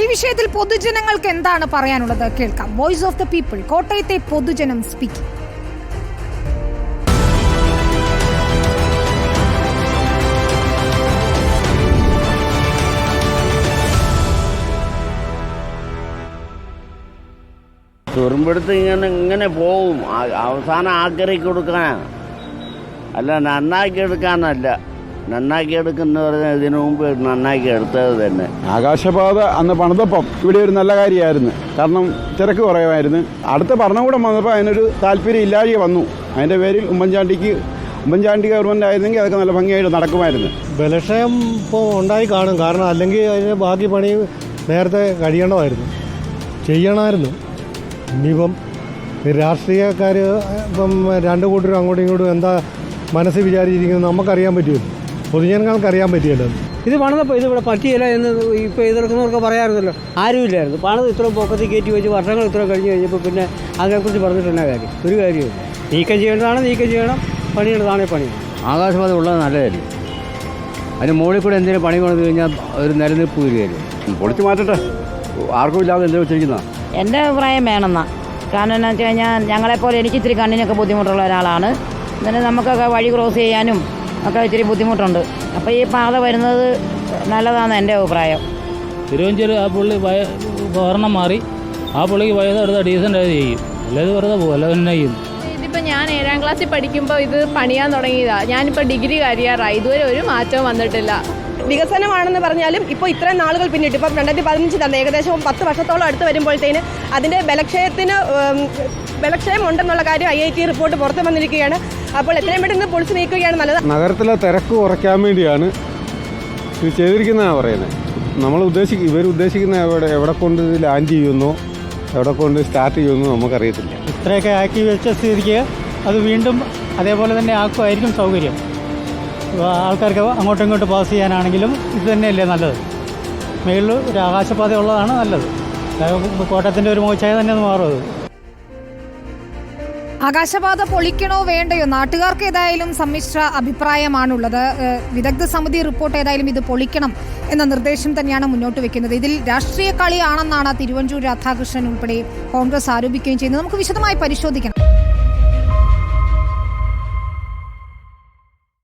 ഈ വിഷയത്തിൽ പൊതുജനങ്ങൾക്ക് എന്താണ് പറയാനുള്ളത് കേൾക്കാം. വോയിസ് ഓഫ് ദ പീപ്പിൾ, കോട്ടയത്തെ പൊതുജനം സ്പീക്കിംഗ്. തുരുമ്പെടുത്ത് ഇങ്ങനെ പോവും. അവസാനം ആക്രി കൊടുക്കാനാണ്, അല്ല നന്നാക്കി എടുക്കാനല്ല. നന്നാക്കി എടുക്കുന്ന പറഞ്ഞാൽ ഇതിനു മുമ്പ് നന്നാക്കി എടുത്തത് തന്നെ. ആകാശപാത അന്ന് പണിതപ്പം ഇവിടെ ഒരു നല്ല കാര്യമായിരുന്നു. കാരണം തിരക്ക് കുറയുമായിരുന്നു. അടുത്ത ഭരണകൂടം വന്നപ്പോൾ അതിനൊരു താല്പര്യം ഇല്ലാതെ വന്നു. അതിൻ്റെ പേരിൽ ഉമ്മൻചാണ്ടി ഗവൺമെൻറ് ആയിരുന്നെങ്കിൽ അതൊക്കെ നല്ല ഭംഗിയായിട്ട് നടക്കുമായിരുന്നു. ബലക്ഷയം ഇപ്പോൾ ഉണ്ടായി കാണും. കാരണം അല്ലെങ്കിൽ അതിന് ബാക്കി പണി നേരത്തെ കഴിയണമായിരുന്നു, ചെയ്യണമായിരുന്നു. ഇനിയിപ്പം രാഷ്ട്രീയക്കാർ ഇപ്പം രണ്ടു കൂട്ടരും അങ്ങോട്ടും ഇങ്ങോട്ടും എന്താ മനസ്സിൽ വിചാരിച്ചിരിക്കുന്നത് നമുക്കറിയാൻ പറ്റുമല്ലോ, പൊതുജനങ്ങൾക്ക് അറിയാൻ പറ്റിയല്ലോ. ഇത് പണിതപ്പോൾ ഇതിവിടെ പറ്റിയില്ല എന്ന് ഇപ്പോൾ എതിർക്കുന്നവർക്ക് പറയാമായിരുന്നല്ലോ. ആരുമില്ലായിരുന്നു. പണിത് ഇത്രയും പൊക്കത്തിൽ കയറ്റി വെച്ച് വർഷങ്ങൾ ഇത്രയും കഴിഞ്ഞ് കഴിഞ്ഞപ്പോൾ പിന്നെ അതിനെക്കുറിച്ച് പറഞ്ഞിട്ടുണ്ടായ കാര്യം ഒരു കാര്യമില്ല. നീക്കം ചെയ്യേണ്ടതാണ് നീക്കം ചെയ്യണം, പണിയേണ്ടതാണേ പണിയാണ്. ആകാശപാത ഉള്ളത് നല്ലതല്ലേ. അതിന് മുകളിൽ കൂടെ എന്തെങ്കിലും പണി കൊണ്ടു കഴിഞ്ഞാൽ ഒരു നിലനിൽപ്പ് വരികയായിരുന്നു. പൊളിച്ചു മാറ്റട്ടെ, ആർക്കും ഇല്ലാതെ എന്തെങ്കിലും വെച്ചിരിക്കുന്നതാണ് എൻ്റെ അഭിപ്രായം വേണമെന്നാ. കാരണം എന്താ വെച്ച് കഴിഞ്ഞാൽ ഞങ്ങളെപ്പോലെ എനിക്ക് ഇത്തിരി കണ്ണിനൊക്കെ ബുദ്ധിമുട്ടുള്ള ഒരാളാണ്. എന്നിട്ട് നമുക്കൊക്കെ വഴി ക്രോസ് ചെയ്യാനും ഒക്കെ ഇത്തിരി ബുദ്ധിമുട്ടുണ്ട്. അപ്പോൾ ഈ പാത വരുന്നത് നല്ലതാണ് എൻ്റെ അഭിപ്രായം. തിരുവഞ്ചൂർ ആ പുള്ളി ഭരണം മാറി ആ പുള്ളിക്ക് വയസ്സ് എടുത്താൽ ഡീസൻ്റായത് ചെയ്യും, അല്ലാതെ വെറുതെ പോകും, അല്ലാതെ തന്നെ ചെയ്യും. ഇതിപ്പോൾ ഞാൻ 7ാം ക്ലാസ്സിൽ പഠിക്കുമ്പോൾ ഇത് പണിയാൻ തുടങ്ങിയതാണ്. ഞാനിപ്പോൾ ഡിഗ്രി കഴിയാറായി, ഇതുവരെ ഒരു മാറ്റവും വന്നിട്ടില്ല. വികസനമാണെന്ന് പറഞ്ഞാലും ഇപ്പോൾ ഇത്രയും നാളുകൾ പിന്നിട്ട് ഇപ്പം 2015 തന്നെ ഏകദേശം 10 വർഷത്തോളം അടുത്ത് വരുമ്പോഴത്തേന് അതിൻ്റെ ബലക്ഷയം ഉണ്ടെന്നുള്ള കാര്യം IIT റിപ്പോർട്ട് പുറത്തു വന്നിരിക്കുകയാണ്. അപ്പോൾ എത്രയും പെട്ടെന്ന് പൊളിച്ചു നീക്കുകയാണ് നല്ലത്. നഗരത്തിലെ തിരക്ക് കുറയ്ക്കാൻ വേണ്ടിയാണ് ഇത് ചെയ്തിരിക്കുന്നതാണ് പറയുന്നത്. ഇവർ ഉദ്ദേശിക്കുന്ന എവിടെ കൊണ്ട് ഇത് ലാൻഡ് ചെയ്യുന്നോ എവിടെ കൊണ്ട് സ്റ്റാർട്ട് ചെയ്യുമെന്നോ നമുക്കറിയത്തില്ല. ഇത്രയൊക്കെ ആക്കി വെച്ച സ്ഥിതിക്ക് അത് വീണ്ടും അതേപോലെ തന്നെ ആക്കുമായിരിക്കും സൗകര്യം. ആൾക്കാർക്ക് അങ്ങോട്ടും ഇങ്ങോട്ടും പാസ് ചെയ്യാനാണെങ്കിലും ഇത് തന്നെയല്ലേ നല്ലത്. മേളിൽ ഒരു ആകാശപാത ഉള്ളതാണ് നല്ലത്. കോട്ടയത്തിൻ്റെ ഒരു മോശമായി തന്നെ അത് മാറും. ആകാശപാത പൊളിക്കണോ വേണ്ടയോ? നാട്ടുകാർക്ക് ഏതായാലും സമ്മിശ്ര അഭിപ്രായമാണുള്ളത്. വിദഗ്ധ സമിതി റിപ്പോർട്ട് ഏതായാലും ഇത് പൊളിക്കണം എന്ന നിർദ്ദേശം തന്നെയാണ് മുന്നോട്ട് വെക്കുന്നത്. ഇതിൽ രാഷ്ട്രീയ കളിയാണെന്നാണ് തിരുവഞ്ചൂർ രാധാകൃഷ്ണൻ ഉൾപ്പെടെ കോൺഗ്രസ് ആരോപിക്കുകയും ചെയ്യുന്നത്. നമുക്ക് വിശദമായി പരിശോധിക്കണം.